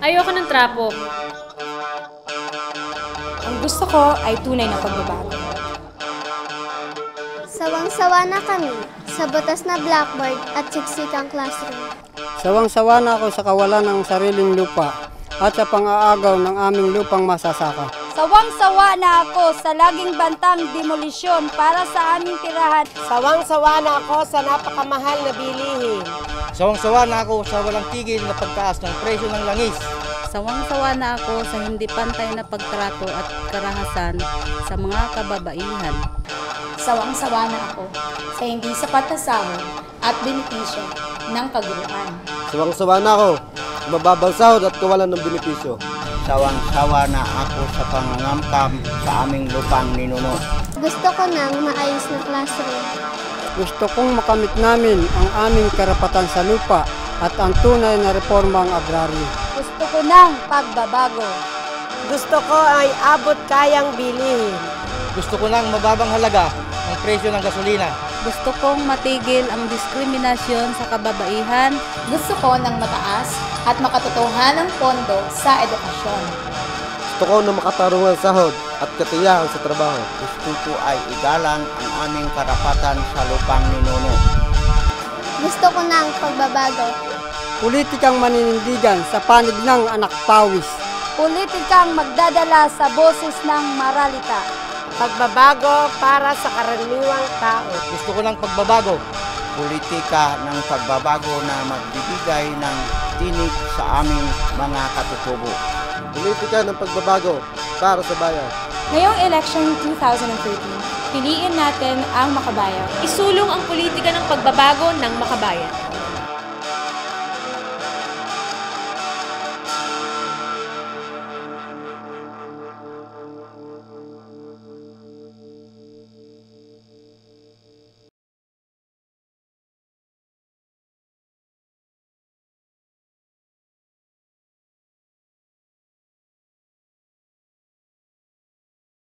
Ayoko ng trapo. Ang gusto ko ay tunay na pagbabago. Sawang-sawa na kami sa batas na blackboard at siksikang classroom. Sawang-sawa na ako sa kawalan ng sariling lupa at sa pang-aagaw ng aming lupang masasaka. Sawang-sawa na ako sa laging bantang demolisyon para sa aming tirahan. Sawang-sawa na ako sa napakamahal na bilihin. Sawang-sawa na ako sa walang tigil na pagtaas ng presyo ng langis. Sawang-sawa na ako sa hindi pantay na pagtrato at karahasan sa mga kababaihan. Sawang-sawa na ako sa hindi sapat na sahod at benepisyo ng kaguruan. Sawang-sawa na ako sa mababang sahod at kawalan ng benepisyo. Sawang-sawa na ako sa pangangamkam sa aming lupang ninuno. Gusto ko ng maayos na classroom. Gusto kong makamit namin ang aming karapatan sa lupa at ang tunay na reformang agraryo. Gusto ko ng pagbabago. Gusto ko ay abot kayang bilihin. Gusto ko ng mababang halaga ng presyo ng gasolina. Gusto kong matigil ang diskriminasyon sa kababaihan. Gusto ko ng mataas at makatotohanang pondo sa edukasyon. Gusto ko ng makatarungan sahod at katiyahan sa trabaho. Gusto ko ay igalang ang aming karapatan sa lupang ninuno. Gusto ko ng pagbabago. Politikang maninindigan sa panig ng anak pawis. Politikang magdadala sa boses ng maralita. Pagbabago para sa karaniwang tao. Gusto ko ng pagbabago. Politika ng pagbabago na magbibigay ng tinig sa aming mga katutubo. Politika ng pagbabago para sa bayan. Ngayong election 2013, piliin natin ang makabayan. Isulong ang politika ng pagbabago ng makabayan.